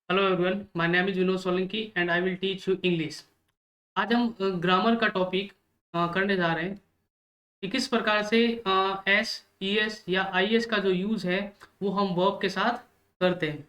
Hello everyone, my name is Vinod Solanki and I will teach you English. आज हम grammar का topic करने जा रहे हैं कि किस प्रकार से एस ई एस या आई एस का जो यूज़ है वो हम वर्ब के साथ करते हैं।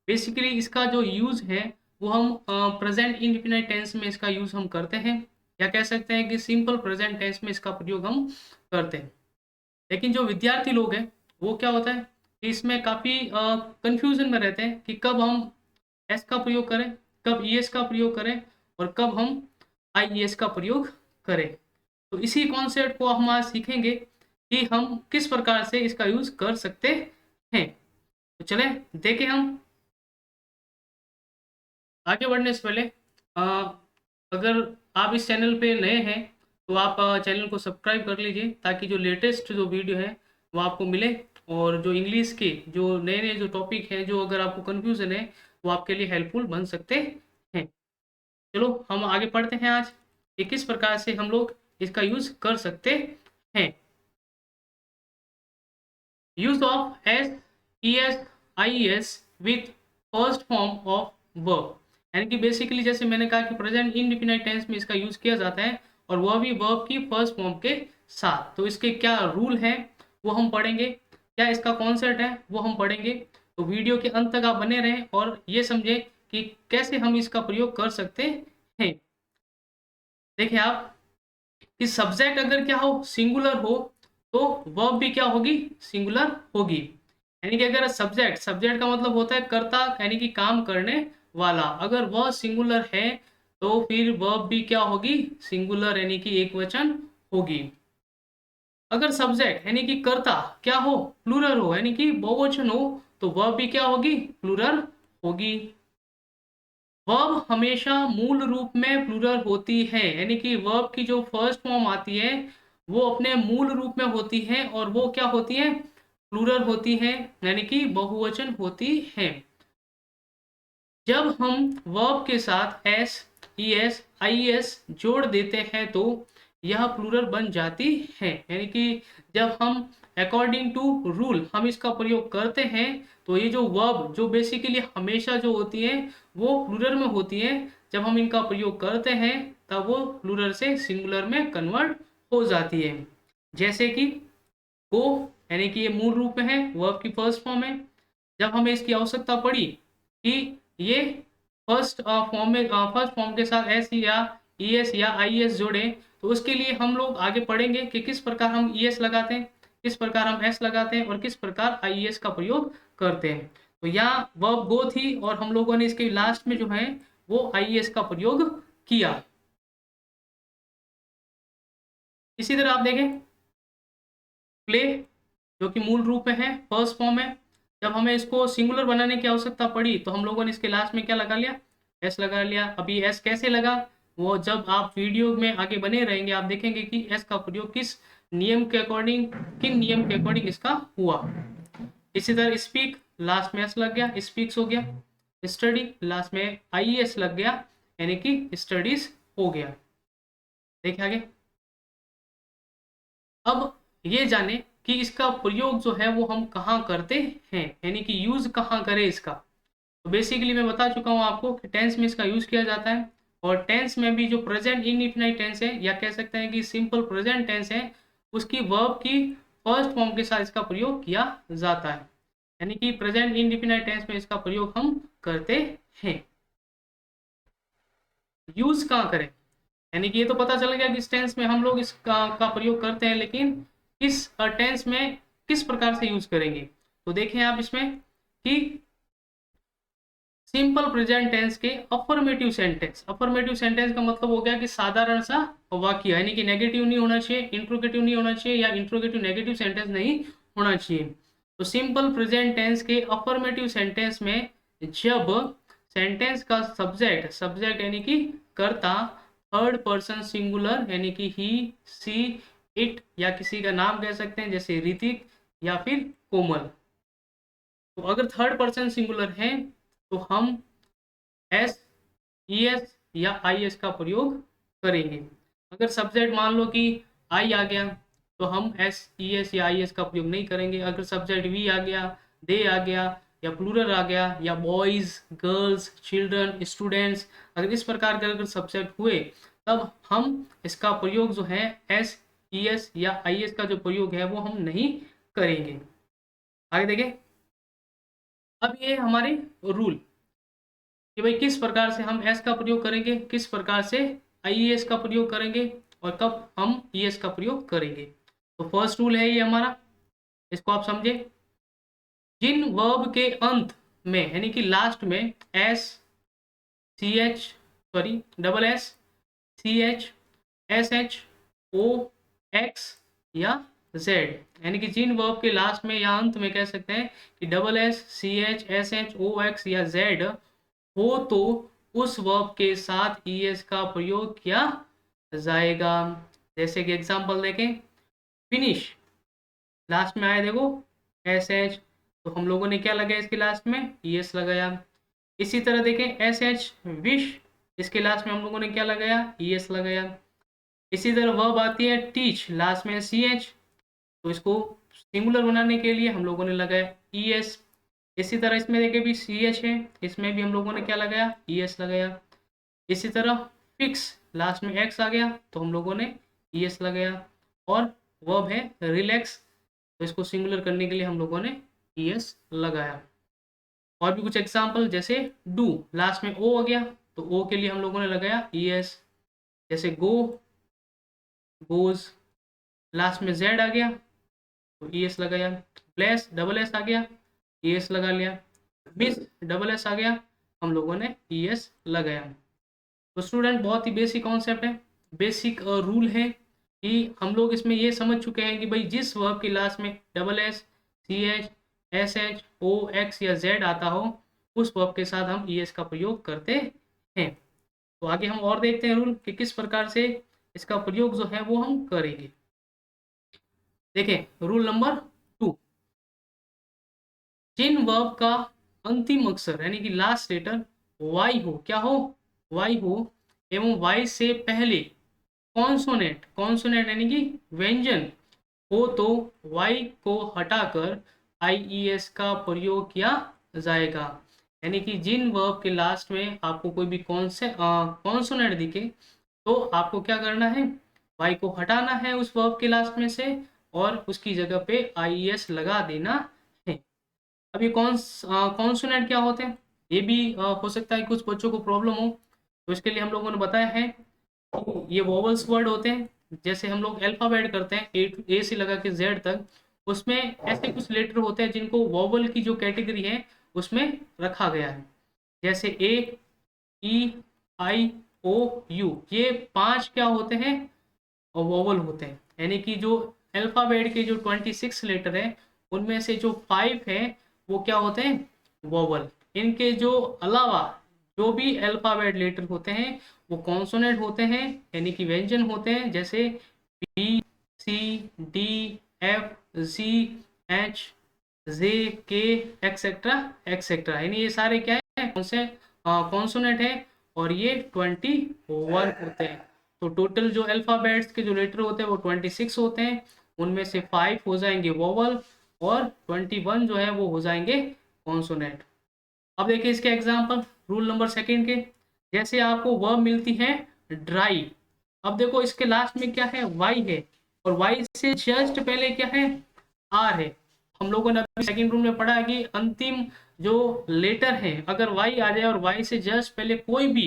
बेसिकली इसका जो यूज़ है वो हम प्रेजेंट इंडिफिनिट टेंस में इसका यूज़ हम करते हैं, या कह सकते हैं कि सिंपल प्रेजेंट टेंस में इसका प्रयोग हम करते हैं। लेकिन जो विद्यार्थी लोग हैं वो क्या होता है कि इसमें काफ़ी कंफ्यूजन में रहते हैं कि कब हम एस का प्रयोग करें, कब ई एस का प्रयोग करें और कब हम आई ई एस का प्रयोग करें। तो इसी कॉन्सेप्ट को हम आज सीखेंगे कि हम किस प्रकार से इसका यूज़ कर सकते हैं। तो चलें देखें। हम आगे बढ़ने से पहले अ, अगर आप इस चैनल पे नए हैं तो आप चैनल को सब्सक्राइब कर लीजिए, ताकि जो लेटेस्ट जो वीडियो है वो आपको मिले, और जो इंग्लिश के जो नए नए जो टॉपिक हैं, जो अगर आपको कन्फ्यूज़न है, वो आपके लिए हेल्पफुल बन सकते हैं। चलो हम आगे पढ़ते हैं आज कि किस प्रकार से हम लोग इसका यूज़ कर सकते हैं। Use of S E S I S with first form of verb, यानी कि बेसिकली जैसे मैंने कहा कि प्रेजेंट इंडिफिनिट टेंस में इसका यूज किया जाता है, और वह भी वर्ब की फर्स्ट फॉर्म के साथ। तो इसके क्या रूल हैं वो हम पढ़ेंगे, क्या इसका कॉन्सेप्ट है वो हम पढ़ेंगे। तो वीडियो के अंत तक आप बने रहें और ये समझें कि कैसे हम इसका प्रयोग कर सकते हैं। देखिए आप, कि सब्जेक्ट अगर क्या हो, सिंगुलर हो, तो वर्ब भी क्या होगी, सिंगुलर होगी। यानी कि अगर सब्जेक्ट सब्जेक्ट का मतलब होता है कर्ता, यानी कि काम करने वाला, अगर वह सिंगुलर है तो फिर वर्ब भी क्या होगी, सिंगुलर, यानी कि एक वचन होगी। अगर सब्जेक्ट यानी कि कर्ता क्या हो, प्लूरल हो, यानी कि बहुवचन हो, तो वर्ब भी क्या होगी, प्लूरल होगी। वर्ब हमेशा मूल रूप में प्लूरल होती है, यानी कि वर्ब की जो फर्स्ट फॉर्म आती है वो अपने मूल रूप में होती है, और वो क्या होती है, प्लूरल होती है, यानी कि बहुवचन होती है। जब हम वर्ब के साथ S E S I S जोड़ देते हैं तो यह प्लूरल बन जाती है, यानी कि जब हम अकॉर्डिंग टू रूल हम इसका प्रयोग करते हैं तो ये जो वर्ब जो बेसिकली हमेशा जो होती है वो प्लूरल में होती है, जब हम इनका प्रयोग करते हैं तब वो प्लूरल से सिंगुलर में कन्वर्ट हो जाती है। जैसे कि गो, यानी कि ये मूल रूप में है, वर्ब की फर्स्ट फॉर्म है। जब हमें इसकी आवश्यकता पड़ी कि ये फर्स्ट फॉर्म के साथ एस या ई एस या आई एस जोड़े, तो उसके लिए हम लोग आगे पढ़ेंगे कि किस प्रकार हम ई एस लगाते हैं, किस प्रकार हम एस लगाते हैं, और किस प्रकार आई एस का प्रयोग करते हैं। तो यहाँ वर्ब गो थी और हम लोगों ने इसके लास्ट में जो है वो आई एस का प्रयोग किया। इसी तरह आप देखें प्ले, जो कि मूल रूप में है, फर्स्ट फॉर्म है। जब हमें इसको सिंगुलर बनाने की आवश्यकता पड़ी तो हम लोगों ने इसके लास्ट में क्या लगा लिया, एस लगा लिया। अभी एस कैसे लगा, वो जब आप वीडियो में आगे बने रहेंगे आप देखेंगे कि एस का प्रयोग किस नियम के अकॉर्डिंग, किन नियम के अकॉर्डिंग इसका हुआ। इसी तरह स्पीक, लास्ट में एस लग गया, स्पीक्स हो गया। स्टडी, लास्ट में आई एस लग गया, यानी कि स्टडीज हो गया। देखिए आगे, अब ये जाने कि इसका प्रयोग जो है वो हम कहाँ करते हैं, यानी कि यूज कहाँ करें इसका। तो बेसिकली मैं बता चुका हूँ आपको कि टेंस में इसका यूज किया जाता है, और टेंस में भी जो प्रेजेंट इंडिफिनिट टेंस है, या कह सकते हैं कि सिंपल प्रेजेंट टेंस है, उसकी वर्ब की फर्स्ट फॉर्म के साथ इसका प्रयोग किया जाता है। यानी कि प्रेजेंट इंडिफिनिट टेंस में इसका प्रयोग हम करते हैं। यूज कहाँ करें, यानी कि ये तो पता चल गया कि इस टेंस में हम लोग इसका का प्रयोग करते हैं, लेकिन किस टेंस में किस प्रकार से यूज करेंगे। तो देखें आप इसमें कि सिंपल प्रेजेंट टेंस के अफर्मेटिव सेंटेंस, अफर्मेटिव सेंटेंस का मतलब हो गया कि साधारण सा वाक्य, यानी कि नेगेटिव नहीं होना चाहिए, इंट्रोगेटिव नहीं होना चाहिए, या इंट्रोगेटिव नेगेटिव सेंटेंस नहीं होना चाहिए। तो सिंपल प्रेजेंट टेंस के अफर्मेटिव सेंटेंस में जब सेंटेंस का सब्जेक्ट सब्जेक्ट यानी कि कर्ता थर्ड पर्सन सिंगुलर, यानी कि ही सी इट, या किसी का नाम कह सकते हैं जैसे ऋतिक या फिर कोमल। तो अगर थर्ड पर्सन सिंगुलर है तो हम एस ई एस या आई एस का प्रयोग करेंगे। अगर सब्जेक्ट मान लो कि आई आ गया तो हम एस ई एस या आई एस का प्रयोग नहीं करेंगे। अगर सब्जेक्ट वी आ गया, दे आ गया, या प्लूरल आ गया या बॉयज, गर्ल्स, चिल्ड्रन, स्टूडेंट्स, अगर इस प्रकार के अगर सब्जेक्ट हुए तब हम इसका प्रयोग जो है एस, ई एस या आई एस का जो प्रयोग है वो हम नहीं करेंगे। आगे देखें, अब ये हमारे रूल कि भाई किस प्रकार से हम एस का प्रयोग करेंगे, किस प्रकार से आईईएस का प्रयोग करेंगे और कब हम ईएस का प्रयोग करेंगे। तो फर्स्ट रूल है ये हमारा, इसको आप समझे। जिन वर्ब के अंत में यानी कि लास्ट में S, C H, sorry double S, C H, S H, O, X या जेड, यानी कि जिन वर्ब के लास्ट में या अंत में कह सकते हैं कि double S, C H, S H, O, X या जेड हो तो उस वर्ब के साथ ईएस का प्रयोग किया जाएगा। जैसे कि एग्जांपल देखें, फिनिश लास्ट में आया देखो एस एच, तो हम लोगों ने क्या लगाया इसके लास्ट में, ईएस लगाया। इसी तरह देखें एस एच विश, इसके लास्ट में हम लोगों ने क्या लगाया, ईएस लगाया। इसी तरह वर्ब आती है टीच, लास्ट में सी एच, तो इसको सिंगुलर बनाने के लिए हम लोगों ने लगाया ईएस। इसी तरह इसमें देखिए भी सी एच है, इसमें भी हम लोगों ने क्या लगाया, ईएस लगाया। इसी तरह फिक्स, लास्ट में एक्स आ गया तो हम लोगों ने ईएस लगाया। और वर्ब है रिलैक्स, तो इसको सिंगुलर करने के लिए हम लोगों ने ईएस लगाया। और भी कुछ एग्जांपल, जैसे डू, लास्ट में ओ आ गया तो ओ के लिए हम लोगों ने लगाया ईएस। जैसे गो, गोज, लास्ट में जेड आ गया तो ईएस लगाया। ब्लेस, डबल एस आ गया, ईएस लगा लिया। मिस, डबल एस आ गया, हम लोगों ने ईएस लगाया। तो स्टूडेंट बहुत ही बेसिक कॉन्सेप्ट है, बेसिक रूल है कि हम लोग इसमें ये समझ चुके हैं कि भाई जिस वर्ब के लास्ट में double S, C H, S H, O, X या जेड आता हो उस वर्ब के साथ हम ईएस का प्रयोग करते हैं। तो आगे हम और देखते हैं रूल कि किस प्रकार से इसका प्रयोग जो है वो हम करेंगे। देखें रूल नंबर 2, जिन वर्ब का अंतिम अक्षर यानी कि लास्ट लेटर वाई हो, क्या हो, वाई हो, एवं वाई से पहले कॉन्सोनेंट, कॉन्सोनेंट यानी कि व्यंजन हो तो वाई को हटाकर आईईएस का प्रयोग किया जाएगा। यानी कि जिन वर्ब के लास्ट में आपको कोई भी कॉन्सोनेंट दिखे तो आपको क्या करना है, वाई को हटाना है उस वर्ब के लास्ट में से और उसकी जगह पे आईईएस लगा देना है। अब ये कॉन्सोनेंट क्या होते हैं, ये भी हो सकता है कुछ बच्चों को प्रॉब्लम हो, तो इसके लिए हम लोगों ने बताया है कि ये वोवल्स वर्ड होते हैं। जैसे हम लोग अल्फाबेट करते हैं ए से लगा के जेड तक, उसमें ऐसे कुछ लेटर होते हैं जिनको वोवल की जो कैटेगरी है उसमें रखा गया है। जैसे ए, ई, आई, ओ, यू, ये 5 क्या होते हैं, वोवल होते हैं। यानी कि जो अल्फाबेट के जो 26 लेटर है उनमें से जो 5 है वो क्या होते हैं, वोवल। इनके जो अलावा जो भी अल्फाबेट लेटर होते हैं वो कॉन्सोनेंट होते हैं यानी कि व्यंजन होते हैं। जैसे बी, सी, डी, एफ, जी, एच, जे, के, एक्सेट्रा एक्सेट्रा, यानी ये सारे क्या है, कौन से कॉन्सोनेंट है और ये 21 होते हैं। तो टोटल जो अल्फाबेट्स के जो लेटर होते हैं वो 26 होते हैं, उनमें से 5 हो जाएंगे वोवल और 21 जो है वो हो जाएंगे कॉन्सोनेंट। अब देखिए इसके एग्जांपल रूल नंबर 2 के, जैसे आपको वर्ब मिलती है ड्राई, अब देखो इसके लास्ट में क्या है, वाई है और वाई से जस्ट पहले क्या है, आर है। हम लोगों ने अभी सेकंड रूल में पढ़ा है कि अंतिम जो लेटर है अगर वाई आ जाए और वाई से जस्ट पहले कोई भी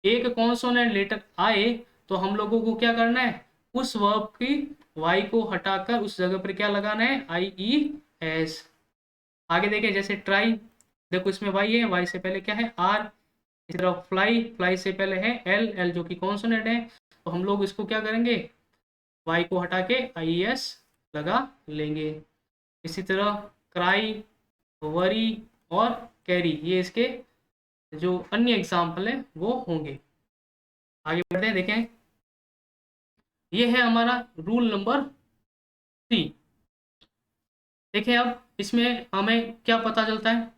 एक कॉन्सोनेंट लेटर आए तो हम लोगों को क्या करना है, उस वर्ब की वाई को हटाकर उस जगह पर क्या लगाना है, आई ई एस। आगे देखें जैसे ट्राई, देखो इसमें वाई है, वाई से पहले क्या है, आर। इसी तरह फ्लाई, फ्लाई से पहले है एल, एल जो कि कॉन्सोनेंट है, तो हम लोग इसको क्या करेंगे, वाई को हटा के आई एस लगा लेंगे। इसी तरह क्राई, वरी और कैरी, ये इसके जो अन्य एग्जाम्पल है वो होंगे। आगे बढ़ते हैं, देखें ये है हमारा रूल नंबर 3। देखें अब इसमें हमें क्या पता चलता है,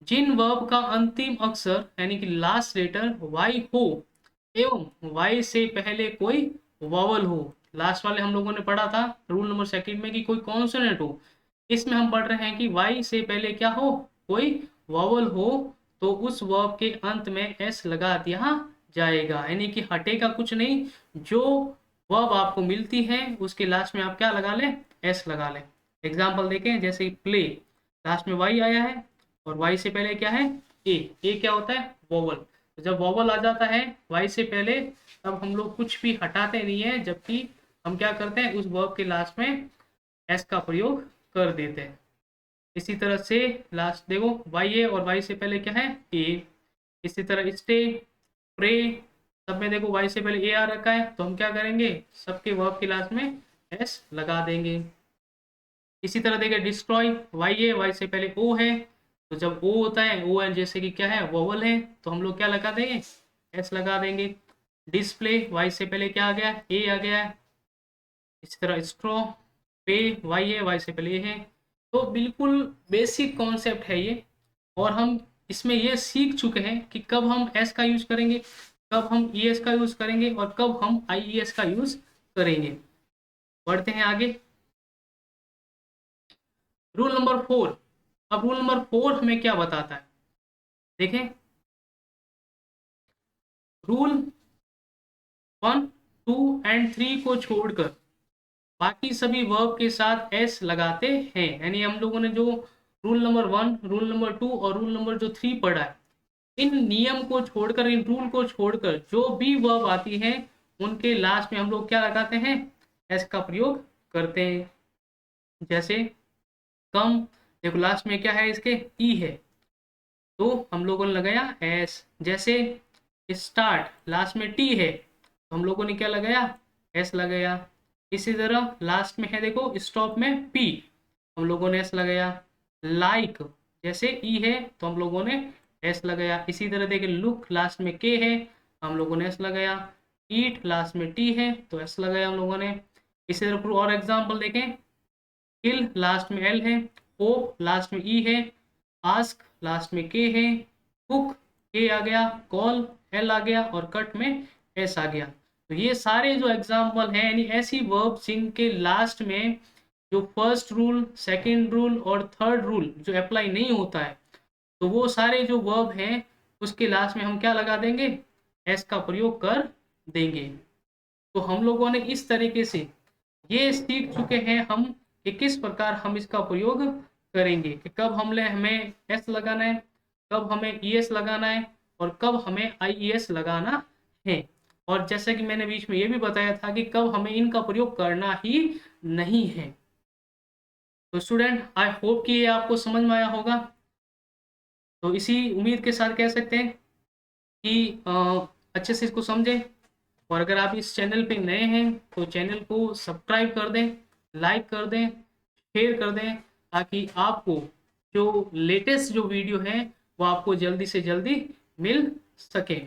जिन वर्ब का अंतिम अक्षर यानी कि लास्ट लेटर वाई हो एवं वाई से पहले कोई वावल हो, लास्ट वाले हम लोगों ने पढ़ा था रूल नंबर 2 में कि कोई कॉन्सोनेंट हो, इसमें हम पढ़ रहे हैं कि y से पहले क्या हो, कोई वॉवल हो तो उस वर्ब के अंत में s लगा दिया जाएगा, यानी कि हटेगा कुछ नहीं, जो वर्ब आपको मिलती है उसके लास्ट में आप क्या लगा लें, s लगा लें। एग्जाम्पल देखें, जैसे प्ले, लास्ट में y आया है और y से पहले क्या है, ए क्या होता है, वोवल। तो जब वोवल आ जाता है y से पहले, तब हम लोग कुछ भी हटाते नहीं है, जबकि हम क्या करते हैं, उस वर्ब के लास्ट में s का प्रयोग कर देते हैं। इसी तरह से लास्ट देखो, y है और y से पहले क्या है, ए। इसी तरह स्टे, प्रे, सब में देखो y से पहले ए आ रखा है, तो हम क्या करेंगे, सबके वर्ब के लास्ट में s लगा देंगे। इसी तरह देखिए डिस्ट्रॉय, y है, y से पहले o है, तो जब o होता है, o है जैसे कि क्या है, वोवल है, तो हम लोग क्या लगा देंगे, s लगा देंगे। डिस्प्ले, y से पहले क्या आ गया, a आ गया है। इसी तरह स्ट्रॉ, पे, y है, y से पहले a है। तो बिल्कुल बेसिक कॉन्सेप्ट है ये, और हम इसमें ये सीख चुके हैं कि कब हम s का यूज करेंगे, कब हम es का यूज करेंगे और कब हम ies का यूज करेंगे। बढ़ते हैं आगे। Rule number 4। अब रूल नंबर 4 हमें क्या बताता है, देखें, रूल 1, 2 एंड 3 को छोड़कर बाकी सभी वर्ब के साथ s लगाते हैं। यानी हम लोगों ने जो रूल नंबर 1, रूल नंबर 2 और रूल नंबर जो 3 पढ़ा है, इन नियम को छोड़कर, इन रूल को छोड़कर जो भी वर्ब आती है उनके लास्ट में हम लोग क्या लगाते हैं, s का प्रयोग करते हैं। जैसे कम, देखो लास्ट में क्या है, इसके ई है, तो हम लोगों ने लगाया एस। जैसे स्टार्ट, लास्ट में टी है, तो हम लोगों ने क्या लगाया, एस लगाया। इसी तरह लास्ट में है देखो स्टॉप में पी, हम लोगों ने एस लगाया। लाइक, जैसे ई है तो हम लोगों ने एस लगाया। इसी तरह देखिए लुक, लास्ट में के है, हम लोगों ने एस लगाया। ईट, लास्ट में टी है तो एस लगाया हम लोगों ने। इसी तरह और एग्जाम्पल देखें, किल, लास्ट में एल है। होप, लास्ट में ई है। आस्क, लास्ट में के है। कुक, के आ गया। कॉल, एल आ गया और कट में एस आ गया। तो ये सारे जो एग्जाम्पल हैं, यानी ऐसी वर्ब जिनके लास्ट में जो फर्स्ट रूल, सेकंड रूल और थर्ड रूल जो अप्लाई नहीं होता है, तो वो सारे जो वर्ब हैं उसके लास्ट में हम क्या लगा देंगे, एस का प्रयोग कर देंगे। तो हम लोगों ने इस तरीके से ये सीख चुके हैं हम कि किस प्रकार हम इसका प्रयोग करेंगे, कि कब हमें एस लगाना है, कब हमें ईएस लगाना है और कब हमें आईईएस लगाना है। और जैसे कि मैंने बीच में ये भी बताया था कि कब हमें इनका प्रयोग करना ही नहीं है। तो स्टूडेंट, आई होप कि ये आपको समझ में आया होगा। तो इसी उम्मीद के साथ कह सकते हैं कि अच्छे से इसको समझें। और अगर आप इस चैनल पे नए हैं तो चैनल को सब्सक्राइब कर दें, लाइक कर दें, शेयर कर दें, ताकि आपको जो लेटेस्ट जो वीडियो है वो आपको जल्दी से जल्दी मिल सके।